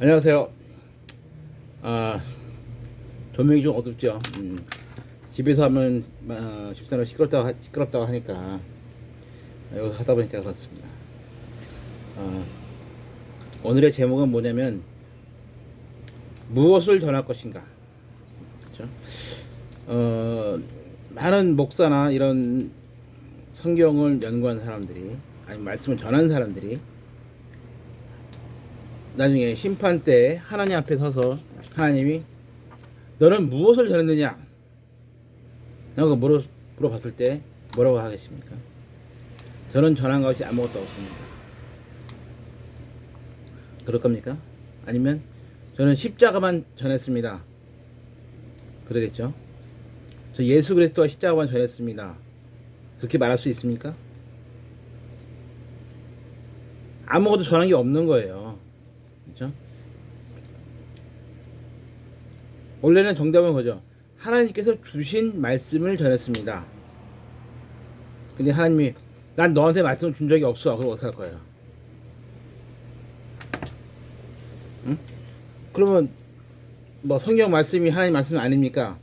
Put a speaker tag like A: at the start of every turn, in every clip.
A: 안녕하세요. 조명이 좀 어둡죠. 집에서 하면 집사람 시끄럽다고 하니까 여기서 하다 보니까 그렇습니다. 오늘의 제목은 뭐냐면 무엇을 전할 것인가. 그렇죠? 많은 목사나 이런 성경을 연구한 사람들이, 아니 말씀을 전한 사람들이 나중에 심판 때 하나님 앞에 서서 하나님이 너는 무엇을 전했느냐 라고 물어봤을 때 뭐라고 하겠습니까? 저는 전한 것이 아무것도 없습니다. 그럴 겁니까? 아니면 저는 십자가만 전했습니다. 그러겠죠? 저 예수 그리스도와 십자가만 전했습니다. 그렇게 말할 수 있습니까? 아무것도 전한 게 없는 거예요. 그렇죠? 원래는 정답은 그죠. 하나님께서 주신 말씀을 전했습니다. 근데 하나님이 난 너한테 말씀을 준 적이 없어. 그럼 어떻게 할 거예요? 응? 그러면 뭐 성경 말씀이 하나님 말씀 아닙니까?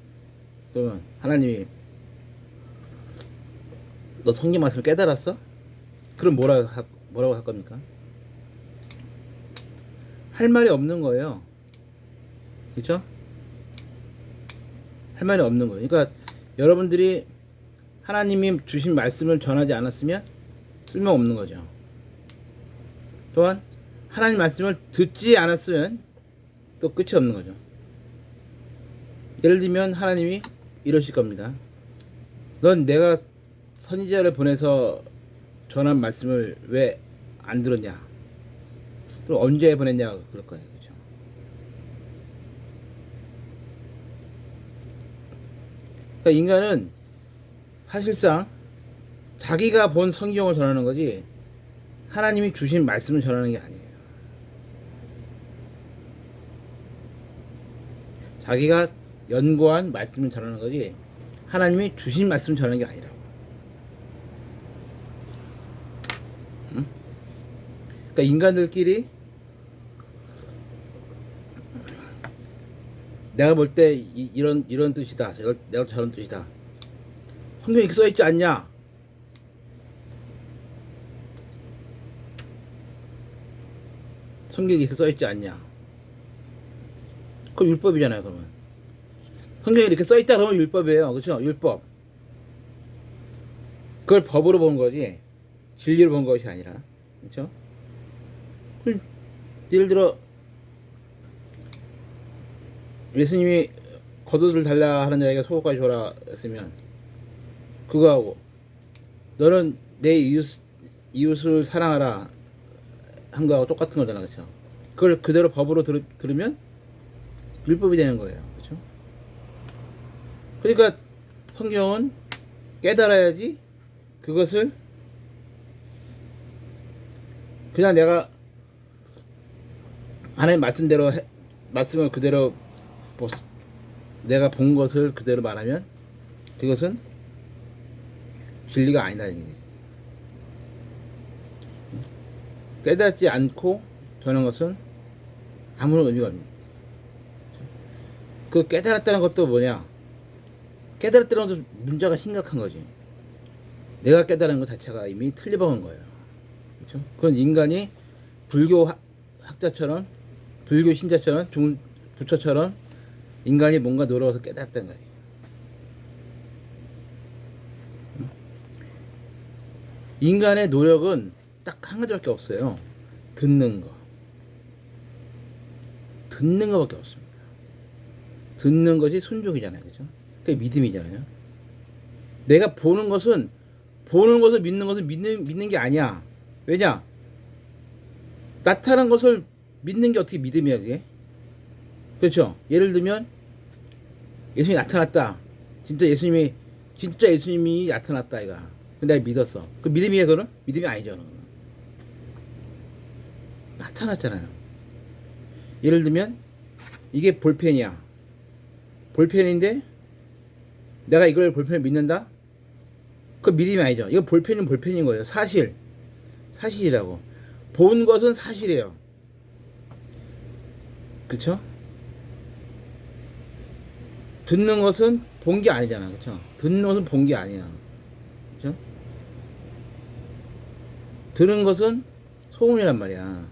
A: 그러면 하나님이 너 성경 말씀을 깨달았어? 그럼 뭐라고 할 겁니까? 할 말이 없는 거예요. 그렇죠? 할 말이 없는 거예요. 그러니까 여러분들이 하나님이 주신 말씀을 전하지 않았으면 쓸모없는 거죠. 또한 하나님 말씀을 듣지 않았으면 또 끝이 없는 거죠. 예를 들면 하나님이 이러실 겁니다. 넌 내가 선지자를 보내서 전한 말씀을 왜 안 들었냐? 그럼 언제 보냈냐? 그럴 거예요. 그죠? 그러니까 인간은 사실상 자기가 본 성경을 전하는 거지 하나님이 주신 말씀을 전하는 게 아니에요. 자기가 연구한 말씀을 전하는 거지 하나님이 주신 말씀을 전하는 게 아니라고. 응? 그러니까 인간들끼리 내가 볼 때 이런 뜻이다. 내가 저런 뜻이다. 성경에 이렇게 써있지 않냐? 성경에 이렇게 써있지 않냐? 그럼 율법이잖아요. 그러면 성경에 이렇게 써있다 그러면 율법이에요. 그렇죠? 율법. 그걸 법으로 본 거지 진리로 본 것이 아니라. 그렇죠? 예를 들어 예수님이 겉옷을 달라 하는 자에게 속옷까지 줘라 했으면 그거하고 너는 내 이웃을 사랑하라 한 거하고 똑같은 거잖아. 그렇죠? 그걸 그대로 법으로 들으면 율법이 되는 거예요. 그렇죠? 그러니까 성경은 깨달아야지 그것을 그냥 내가 하나님 말씀대로 말씀을 그대로 내가 본 것을 그대로 말하면 그것은 진리가 아니다. 깨닫지 않고 저는 것은 아무런 의미가 없습니다. 그 깨달았다는 것도 뭐냐? 깨달았다는 것도 문제가 심각한 거지. 내가 깨달은 것 자체가 이미 틀려버린 거예요. 그렇죠? 그건 인간이 불교 학자처럼, 불교 신자처럼, 부처처럼 인간이 뭔가 노력해서 깨달았다는 거예요. 인간의 노력은 딱 한 가지밖에 없어요. 듣는 거. 듣는 거밖에 없습니다. 듣는 것이 순종이잖아요. 그죠? 그게 믿음이잖아요. 내가 보는 것을 믿는 것은 믿는 게 아니야. 왜냐? 나타난 것을 믿는 게 어떻게 믿음이야, 그게? 그렇죠? 예를 들면, 예수님이 나타났다. 진짜 예수님이 나타났다, 이거. 근데 내가 믿었어. 그 믿음이야, 그럼? 믿음이 아니죠. 나타났잖아요. 예를 들면, 이게 볼펜이야. 볼펜인데, 내가 이걸 볼펜을 믿는다? 그 믿음이 아니죠. 이거 볼펜은 볼펜인 거예요. 사실이라고. 본 것은 사실이에요. 그쵸? 듣는 것은 본 게 아니잖아. 그쵸? 듣는 것은 본 게 아니야. 그쵸? 들은 것은 소음이란 말이야.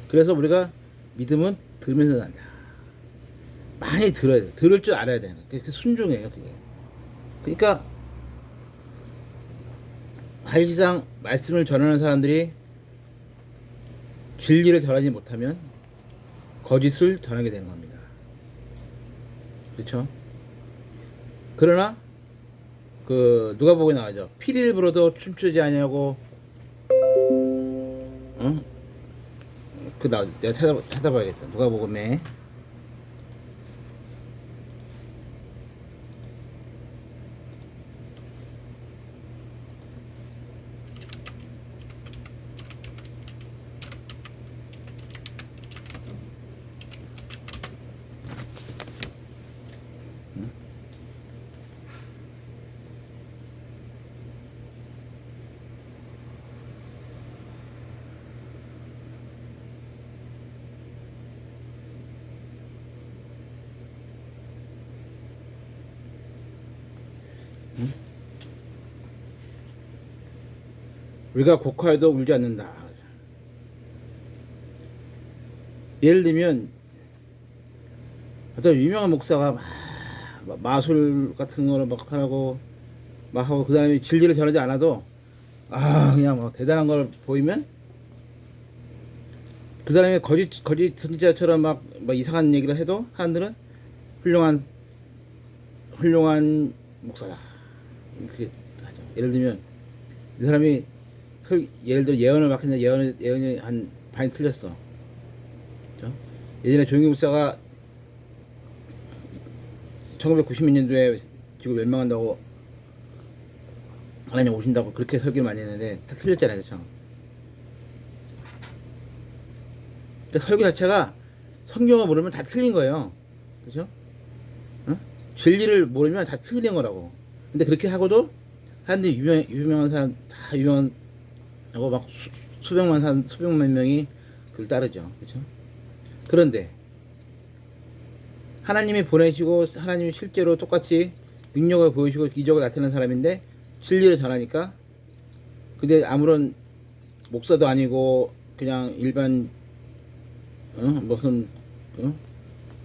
A: 그래서 우리가 믿음은 들으면서 난다. 많이 들어야 돼. 들을 줄 알아야 돼. 그게 순종이에요, 그게. 그러니까 사실상 말씀을 전하는 사람들이 진리를 전하지 못하면 거짓을 전하게 되는 겁니다. 그렇죠? 그러나 그 누가복음에 나와죠. 피리를 불어도 춤추지 아니하고, 응? 내가 찾아봐야겠다. 누가복음에. 우리가 곡하여도 울지 않는다. 예를 들면 어떤 유명한 목사가 마술 같은 거를 막 하고 막 하고 그 다음에 진리를 전하지 않아도 그냥 뭐 대단한 걸 보이면 그 사람이 거짓 선지자처럼 막 이상한 얘기를 해도 사람들은 훌륭한 목사다 이렇게 하죠. 예를 들면 이 사람이 예를 들어 예언을 막 했는데 예언이 한 반이 틀렸어. 그렇죠? 예전에 조용기 목사가 1990년도에 지구 멸망한다고 하나님 오신다고 그렇게 설교를 많이 했는데 다 틀렸잖아요. 그렇죠? 그러니까 설교 자체가 성경을 모르면 다 틀린 거예요. 그죠? 어? 진리를 모르면 다 틀린 거라고. 근데 그렇게 하고도 사람들이 유명한 사람 다 유명하고 막 수백만 명이 그걸 따르죠. 그죠? 그런데 하나님이 보내시고 하나님이 실제로 똑같이 능력을 보이시고 기적을 나타내는 사람인데 진리를 전하니까 근데 아무런 목사도 아니고 그냥 일반 무슨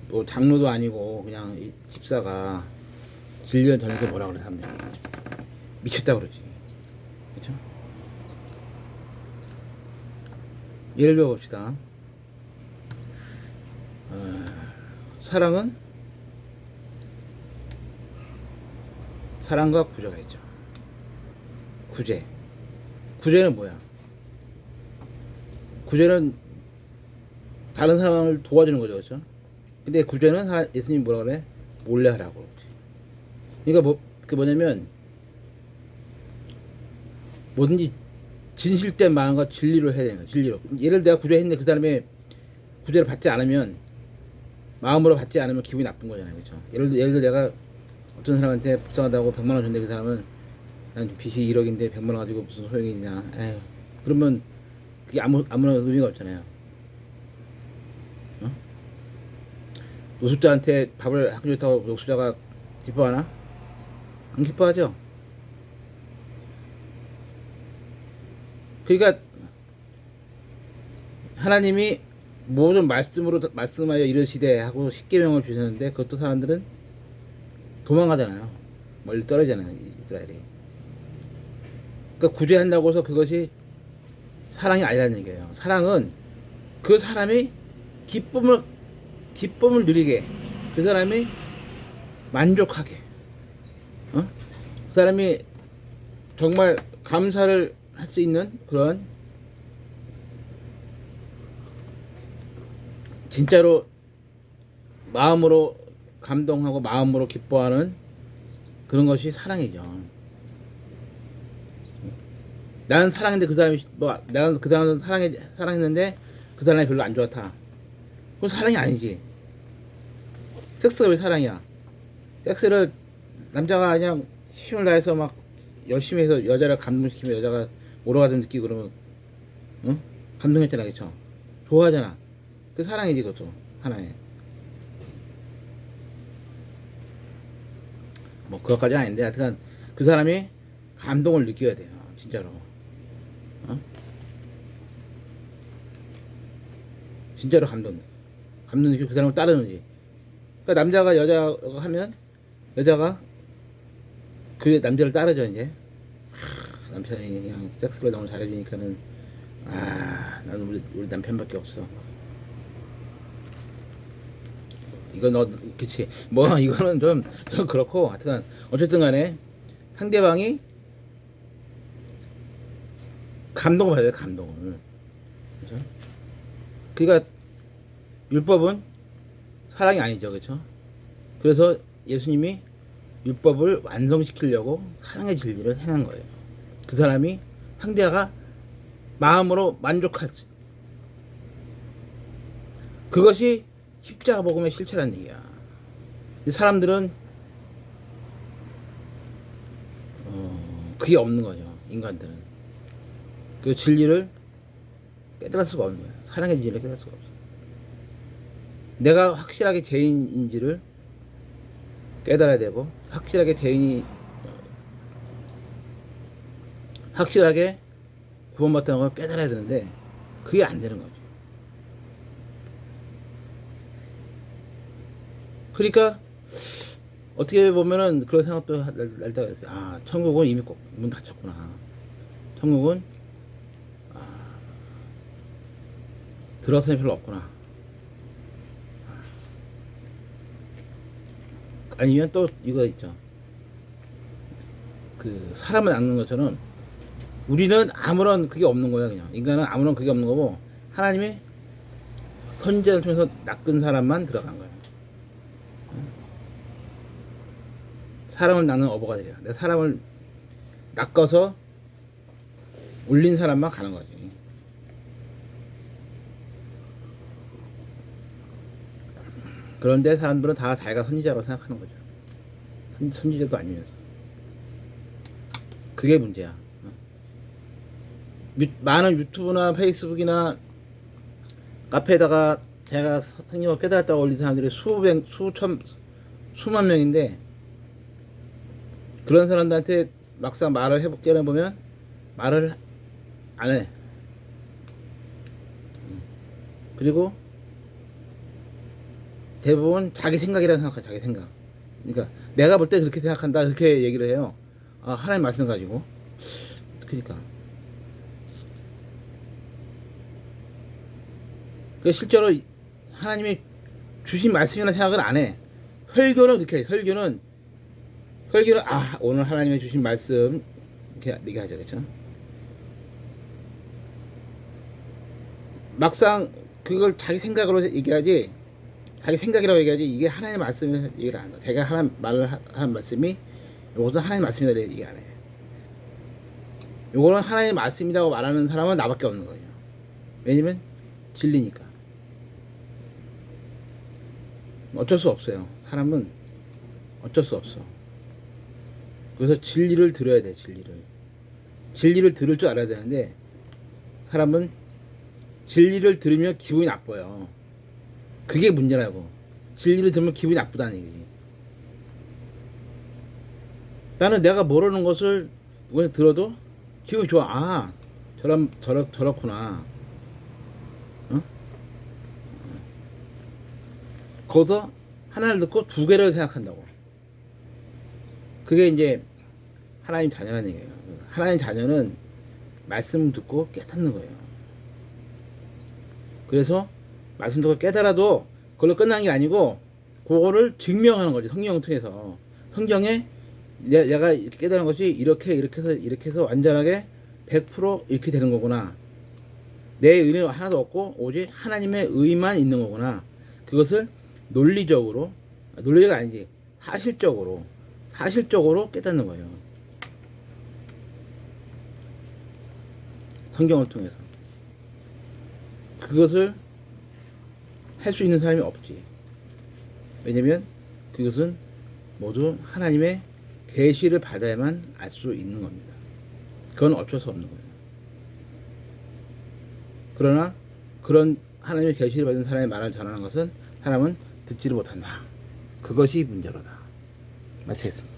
A: 뭐 장로도 아니고 그냥 이 집사가 진리를 전해서 뭐라 그래 사람들이 미쳤다 그러지. 그렇죠? 예를 들어 봅시다. 사랑은 사랑과 구제가 있죠. 구제는 뭐야? 구제는 다른 사람을 도와주는 거죠, 그렇죠? 근데 구제는 예수님 뭐라 그래? 몰래 하라고 그러지. 그러니까 뭐냐면 뭐든지 진실된 마음과 진리로 해야 되는 거야. 진리로. 예를 내가 구제했는데 그 사람이 구제를 받지 않으면 마음으로 받지 않으면 기분이 나쁜 거잖아요, 그렇죠? 예를 들어 내가 어떤 사람한테 불쌍하다고 100만 원 줬는데 그 사람은 난 빚이 1억인데 100만 원 가지고 무슨 소용이 있냐. 에휴. 그러면 그게 아무런 의미가 없잖아요. 어? 노숙자한테 밥을 한 그릇 줬다고 노숙자가 기뻐하나? 안 기뻐하죠. 그러니까 하나님이 모든 말씀하여 이르시되 하고 십계명을 주셨는데 그것도 사람들은 도망가잖아요. 멀리 떨어지잖아요, 이스라엘이. 그러니까 구제한다고 해서 그것이 사랑이 아니라는 얘기예요. 사랑은 그 사람이 기쁨을 누리게, 그 사람이 만족하게, 그 사람이 정말 감사를 할 수 있는 그런 진짜로 마음으로 감동하고 마음으로 기뻐하는 그런 것이 사랑이죠. 나는 사랑했는데 그 사람이 내가 그 사람을 사랑했는데 그 사람이 별로 안 좋았다. 그건 사랑이 아니지. 섹스가 왜 사랑이야? 섹스를 남자가 그냥 힘을 다해서 막 열심히 해서 여자를 감동시키면 여자가 오르가즘 느끼고 그러면 응? 감동했잖아, 그쵸? 좋아하잖아. 그 사랑이지, 그것도 하나의. 뭐 그것까지 아닌데 하여튼 그 사람이 감동을 느껴야 돼요, 진짜로. 어? 진짜로 감동 느끼고 그 사람을 따르는지. 그러니까 남자가 여자가 하면 여자가 그 남자를 따르죠, 이제. 남편이 그냥 섹스를 너무 잘해주니까는, 나는 우리 남편밖에 없어. 이거 너 그치 뭐 이거는 좀 그렇고, 하여튼 어쨌든 간에 상대방이 감동을 받아야 돼, 감동을. 그죠? 그러니까 율법은 사랑이 아니죠, 그렇죠? 그래서 예수님이 율법을 완성시키려고 사랑의 진리를 행한 거예요. 그 사람이, 상대가 마음으로 만족할 수, 그것이 십자가 복음의 실체란 얘기야. 사람들은 그게 없는 거죠. 인간들은 그 진리를 깨달을 수가 없는 거예요. 사랑의 진리를 깨달을 수가 없어. 내가 확실하게 죄인인지를 깨달아야 되고, 확실하게 죄인이 확실하게 구원받다는 걸 깨달아야 되는데, 그게 안 되는 거죠. 그러니까 어떻게 보면은 그런 생각도 날 때가 있어요. 천국은 이미 꼭 문 닫혔구나. 천국은 들어서는 별로 없구나. 아니면 또 이거 있죠. 그 사람을 낚는 것처럼 우리는 아무런 그게 없는 거야. 그냥 인간은 아무런 그게 없는 거고, 하나님이 선지자를 통해서 낚은 사람만 들어간 거야. 사람을 낚는 어부가들이야. 내 사람을 낚아서 올린 사람만 가는 거지. 그런데 사람들은 다 자기가 선지자라고 생각하는 거죠. 선지자도 아니면서. 그게 문제야. 많은 유튜브나 페이스북이나 카페에다가 제가 성경을 깨달았다고 올린 사람들이 수만 명인데, 그런 사람들한테 막상 말을 해볼게 보면 말을 안 해. 그리고 대부분 자기 생각이라고 생각해. 자기 생각. 그러니까 내가 볼 때 그렇게 생각한다, 그렇게 얘기를 해요. 하나님 말씀 가지고. 그러니까 실제로 하나님이 주신 말씀이나 생각을 안 해. 설교는 그렇게 해. 설교는 오늘 하나님이 주신 말씀 이렇게 얘기하죠, 그렇죠? 막상 그걸 자기 생각으로 얘기하지, 자기 생각이라고 얘기하지, 이게 하나님의 말씀을 얘기를 안 해. 제가 하나님 말을 하는 말씀이 이것도 하나님 말씀이라고 얘기 안 해. 요거는 하나님 말씀이라고 말하는 사람은 나밖에 없는 거예요. 왜냐면 진리니까. 어쩔 수 없어요. 사람은 어쩔 수 없어. 그래서 진리를 들어야 돼. 진리를 들을 줄 알아야 되는데, 사람은 진리를 들으면 기분이 나빠요. 그게 문제라고. 진리를 들으면 기분이 나쁘다는 얘기지. 나는 내가 모르는 것을 누구한테 들어도 기분이 좋아. 저렇구나. 어? 거기서 하나를 듣고 두 개를 생각한다고. 그게 이제 하나님 자녀라는 얘기예요. 하나님 자녀는 말씀 듣고 깨닫는 거예요. 그래서 말씀 듣고 깨달아도 그걸로 끝난 게 아니고, 그거를 증명하는 거지. 성경을 통해서. 성경에 내가 이렇게 깨달은 것이 이렇게 해서 완전하게 100% 이렇게 되는 거구나. 내 의는 하나도 없고 오직 하나님의 의만 있는 거구나. 그것을 논리적으로 아니지, 사실적으로 깨닫는 거예요. 성경을 통해서. 그것을 할 수 있는 사람이 없지. 왜냐면 그것은 모두 하나님의 계시를 받아야만 알 수 있는 겁니다. 그건 어쩔 수 없는 거예요. 그러나 그런 하나님의 계시를 받은 사람의 말을 전하는 것은 사람은 듣지를 못한다. 그것이 문제로다. 마치겠습니다.